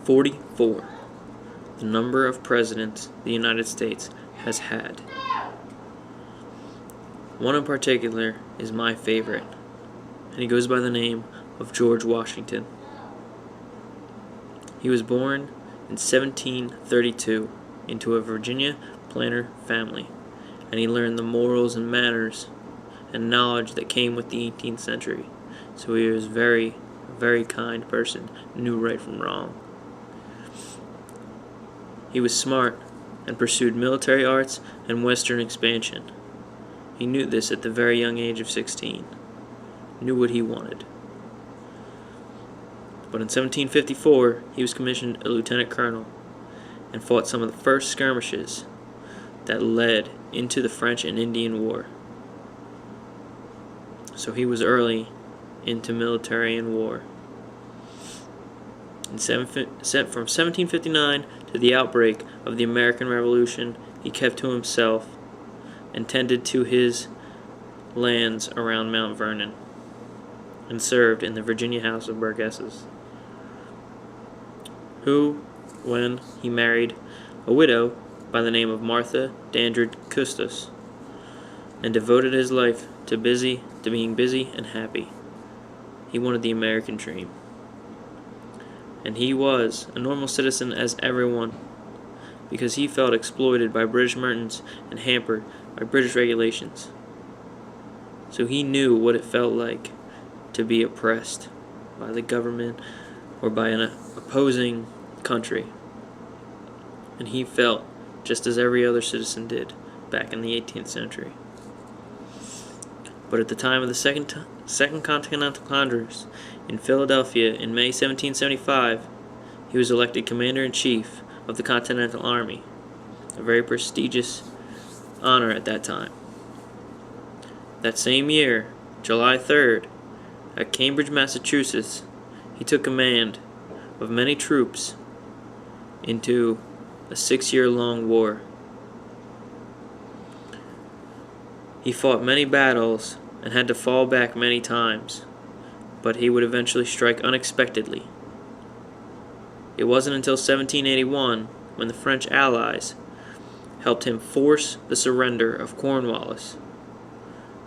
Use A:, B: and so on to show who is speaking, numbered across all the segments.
A: 44. The number of presidents the United States has had. One in particular is my favorite, and he goes by the name of George Washington. He was born in 1732 into a Virginia planter family, and he learned the morals and manners and knowledge that came with the 18th century. So he was a very, very kind person, knew right from wrong. He was smart and pursued military arts and Western expansion. He knew this at the very young age of 16, knew what he wanted. But in 1754, he was commissioned a lieutenant colonel and fought some of the first skirmishes that led into the French and Indian War. So he was early into military and war. From 1759 to the outbreak of the American Revolution, he kept to himself and tended to his lands around Mount Vernon, and served in the Virginia House of Burgesses, who, when he married a widow by the name of Martha Dandridge Custis, and devoted his life to being busy and happy. He wanted the American dream. And he was a normal citizen as everyone, because he felt exploited by British merchants and hampered by British regulations. So he knew what it felt like to be oppressed by the government or by an opposing country. And he felt just as every other citizen did back in the 18th century. But at the time of the Second Continental Congress in Philadelphia in May 1775, he was elected Commander-in-Chief of the Continental Army, a very prestigious honor at that time. That same year, July 3rd, at Cambridge, Massachusetts, he took command of many troops into a 6-year-long war. He fought many battles and had to fall back many times, but he would eventually strike unexpectedly. It wasn't until 1781 when the French allies helped him force the surrender of Cornwallis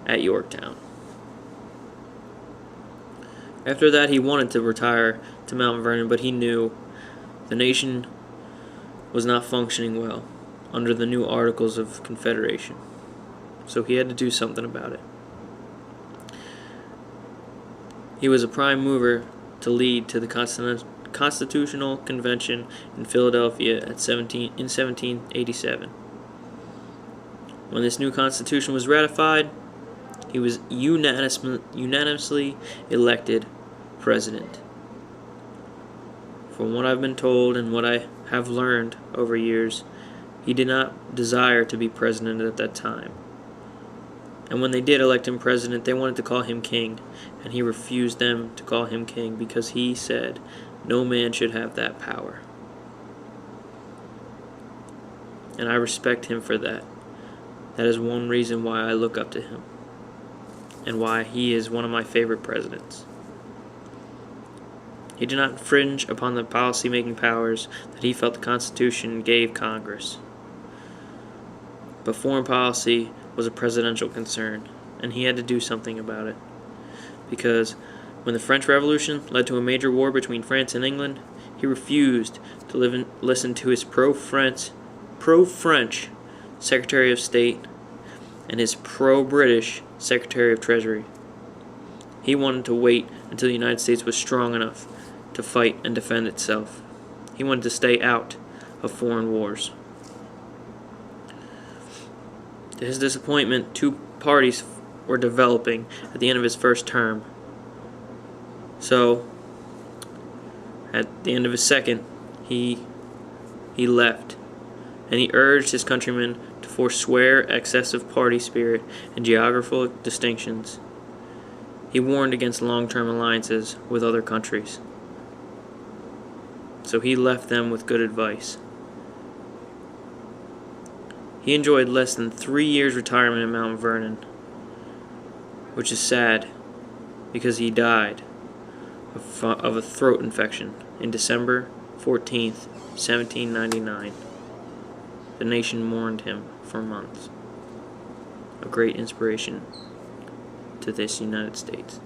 A: at Yorktown. After that, he wanted to retire to Mount Vernon, but he knew the nation was not functioning well under the new Articles of Confederation. So he had to do something about it. He was a prime mover to lead to the Constitutional Convention in Philadelphia in 1787. When this new constitution was ratified, he was unanimously elected president. From what I've been told and what I have learned over years, he did not desire to be president at that time. And when they did elect him president, they wanted to call him king, and he refused them to call him king because he said no man should have that power. And I respect him for that. That is one reason why I look up to him, and why he is one of my favorite presidents. He did not infringe upon the policy-making powers that he felt the Constitution gave Congress. But foreign policy was a presidential concern, and he had to do something about it. Because when the French Revolution led to a major war between France and England, he refused to listen to his pro-French Secretary of State and his pro-British Secretary of Treasury. He wanted to wait until the United States was strong enough to fight and defend itself. He wanted to stay out of foreign wars. To his disappointment, two parties were developing at the end of his first term. So, at the end of his second, he left, and he urged his countrymen to forswear excessive party spirit and geographical distinctions. He warned against long-term alliances with other countries. So he left them with good advice. He enjoyed less than 3 years retirement in Mount Vernon, which is sad because he died of a throat infection in December 14th, 1799. The nation mourned him for months. A great inspiration to this United States.